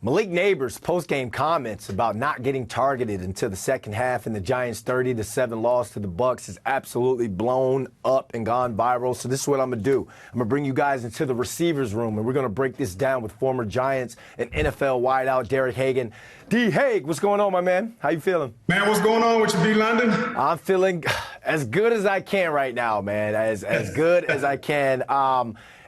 Malik Nabers' post-game comments about not getting targeted until the second half in the Giants' 30-7 loss to the Bucs is absolutely blown up and gone viral. So this is what I'm going to do. I'm going to bring you guys into the receivers room, and we're going to break this down with former Giants and NFL wideout Derek Hagan. D. Hague, what's going on, my man? How you feeling? Man, what's going on with you, B. London? I'm feeling as good as I can right now, man, as good as I can.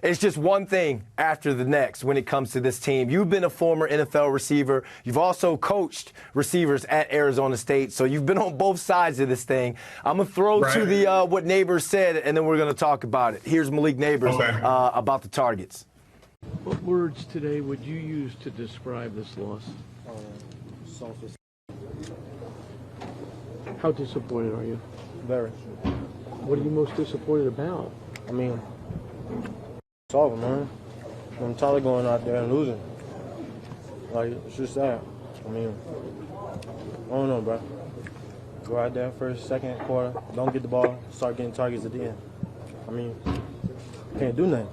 It's just one thing after the next when it comes to this team. You've been a former NFL receiver. You've also coached receivers at Arizona State, so you've been on both sides of this thing. I'm going to throw to the what Nabers said, and then we're going to talk about it. Here's Malik Nabers about the targets. What words today would you use to describe this loss? Selfish. How disappointed are you? Very. What are you most disappointed about? I mean, it's over, man. I'm tired of going out there and losing. Like, it's just that. I mean, I don't know, bro. Go out there first, second quarter, don't get the ball, start getting targets at the end. I mean, can't do nothing.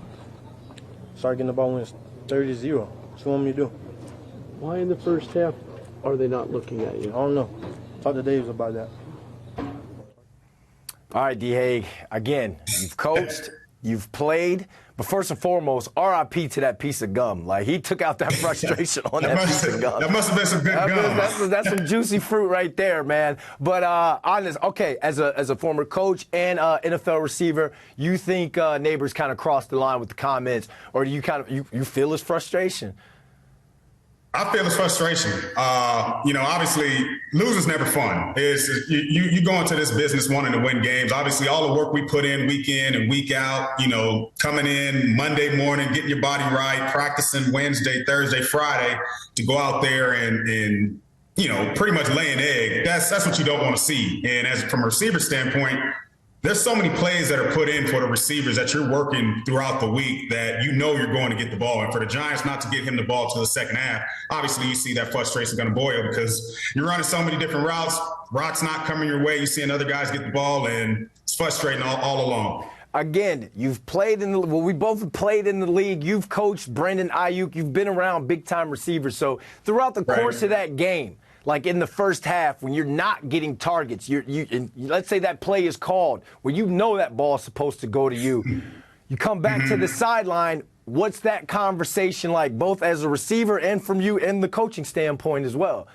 Start getting the ball when it's 30-0. What you want me to do? Why in the first half are they not looking at you? I don't know. Talk to Davis about that. All right, D. Hague, again, you've coached, you've played, but first and foremost, R.I.P. to that piece of gum. Like, he took out that frustration on that piece of gum. That must have been some good gum. That's some juicy fruit right there, man. But honest, okay, as a former coach and NFL receiver, you think Nabers kind of crossed the line with the comments, or do you kind of you feel his frustration? I feel his frustration. Obviously, losing's never fun. You go into this business wanting to win games. Obviously, all the work we put in week and week out, coming in Monday morning, getting your body right, practicing Wednesday, Thursday, Friday to go out there and pretty much lay an egg. That's what you don't want to see. And from a receiver standpoint, there's so many plays that are put in for the receivers that you're working throughout the week that you're going to get the ball. And for the Giants not to get him the ball to the second half, obviously you see that frustration going to boil because you're running so many different routes not coming your way. You're seeing other guys get the ball, and it's frustrating all along. Again, you've played we both have played in the league. You've coached Brandon Ayuk. You've been around big-time receivers. So throughout the course of that game, like in the first half, when you're not getting targets, let's say that play is called, where that ball is supposed to go to you. You come back to the sideline. What's that conversation like, both as a receiver and from you and the coaching standpoint as well?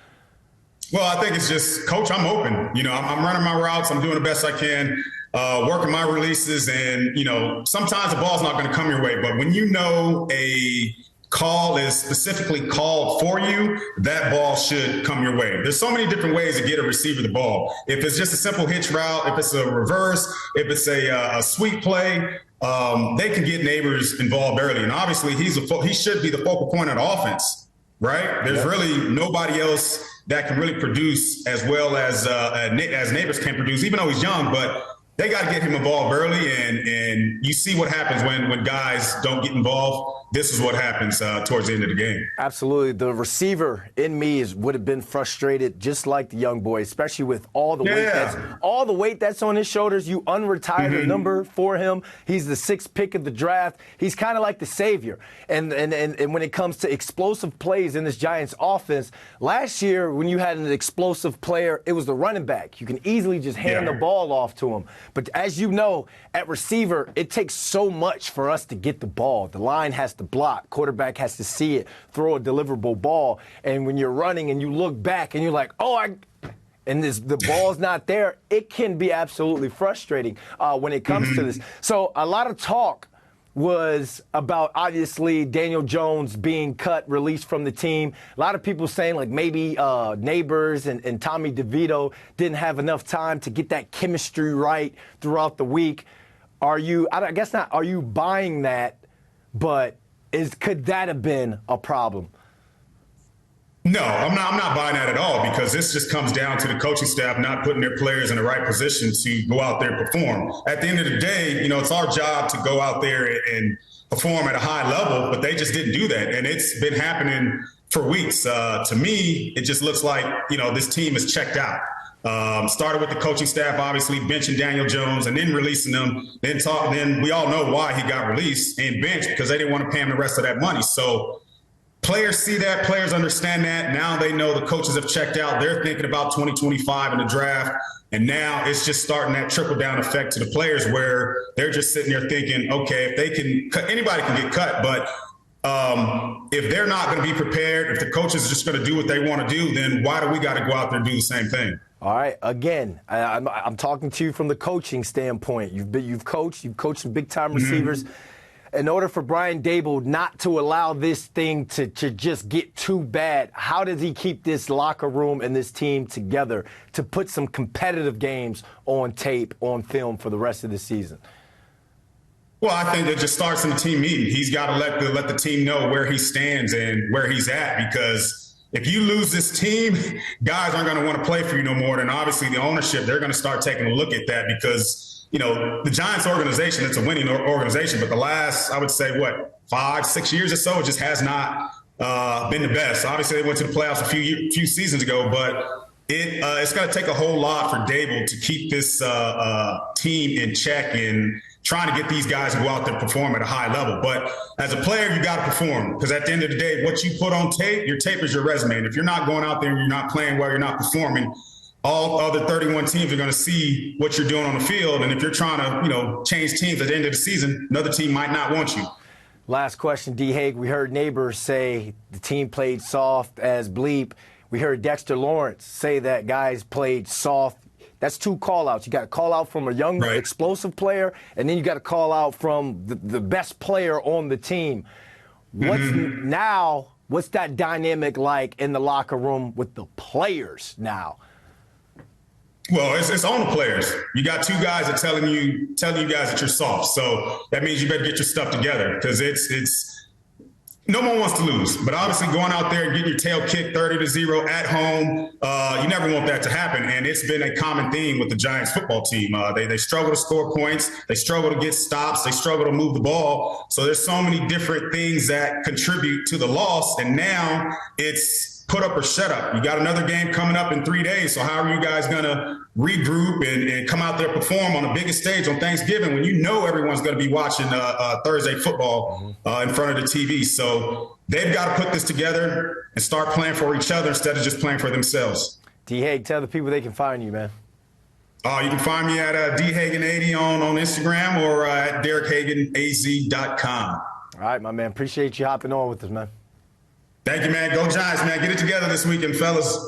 Well, I think it's just, Coach, I'm open. I'm running my routes. I'm doing the best I can, working my releases. And, sometimes the ball's not going to come your way. But when a call is specifically called for you, that ball should come your way. There's so many different ways to get a receiver the ball. If it's just a simple hitch route, if it's a reverse, if it's a sweep play, they can get Nabers involved early. And obviously, he should be the focal point of the offense, right? There's really nobody else that can really produce as well as Nabers can produce, even though he's young, but they got to get him involved early, and you see what happens when guys don't get involved. This is what happens towards the end of the game. Absolutely. The receiver in me would have been frustrated just like the young boy, especially with all the weight that's on his shoulders. You unretired a number for him. He's the 6th pick of the draft. He's kind of like the savior. And when it comes to explosive plays in this Giants offense, last year when you had an explosive player, it was the running back. You can easily just hand the ball off to him. But as you know, at receiver, it takes so much for us to get the ball. The line has to block. Quarterback has to see it, throw a deliverable ball. And when you're running and you look back and you're like, and the ball's not there, it can be absolutely frustrating when it comes to this. So a lot of talk was about, obviously, Daniel Jones being cut, released from the team. A lot of people saying, like, maybe Nabers and Tommy DeVito didn't have enough time to get that chemistry right throughout the week. Are you buying that, but could that have been a problem? No, I'm not buying that at all, because this just comes down to the coaching staff not putting their players in the right position to go out there and perform. At the end of the day, it's our job to go out there and perform at a high level, but they just didn't do that. And it's been happening for weeks. To me, it just looks like, this team is checked out. Started with the coaching staff, obviously benching Daniel Jones and then releasing him. Then we all know why he got released and benched, because they didn't want to pay him the rest of that money. So players see that, players understand that. Now they know the coaches have checked out. They're thinking about 2025 in the draft. And now it's just starting that trickle down effect to the players where they're just sitting there thinking, okay, if they can cut, anybody can get cut. But if they're not going to be prepared, if the coaches are just going to do what they want to do, then why do we got to go out there and do the same thing? All right. Again, I'm talking to you from the coaching standpoint. You've coached some big time receivers. In order for Brian Daboll not to allow this thing to just get too bad, how does he keep this locker room and this team together to put some competitive games on tape, on film for the rest of the season? Well, I think it just starts in the team meeting. He's got to let the team know where he stands and where he's at, because if you lose this team, guys aren't going to want to play for you no more. And obviously the ownership, they're going to start taking a look at that, because the Giants organization, it's a winning organization, but the last, I would say, 5-6 years or so, it just has not been the best. Obviously, they went to the playoffs a few seasons ago, but it's going to take a whole lot for Daboll to keep this team in check and trying to get these guys to go out there and perform at a high level. But as a player, you got to perform, because at the end of the day, what you put on tape, your tape is your resume. And if you're not going out there and you're not playing well, you're not performing, all other 31 teams are going to see what you're doing on the field. And if you're trying to, change teams at the end of the season, another team might not want you. Last question, D. Hague. We heard Nabers say the team played soft as bleep. We heard Dexter Lawrence say that guys played soft. That's two call-outs. You got to call out from a young, explosive player, and then you got to call out from the best player on the team. What's that dynamic like in the locker room with the players now? Well, it's on the players. You got two guys that telling you guys that you're soft. So that means you better get your stuff together, because it's no one wants to lose. But obviously going out there and getting your tail kicked 30-0 at home, you never want that to happen. And it's been a common theme with the Giants football team. They struggle to score points. They struggle to get stops. They struggle to move the ball. So there's so many different things that contribute to the loss. And now it's put up or shut up. You got another game coming up in 3 days. So how are you guys going to regroup and come out there and perform on the biggest stage on Thanksgiving when you know everyone's going to be watching Thursday football in front of the TV? So they've got to put this together and start playing for each other instead of just playing for themselves. D. Hague, tell the people they can find you, man. You can find me at dhagan80 on Instagram, or at derekhaganaz.com. All right, my man. Appreciate you hopping on with us, man. Thank you, man. Go Giants, man. Get it together this weekend, fellas.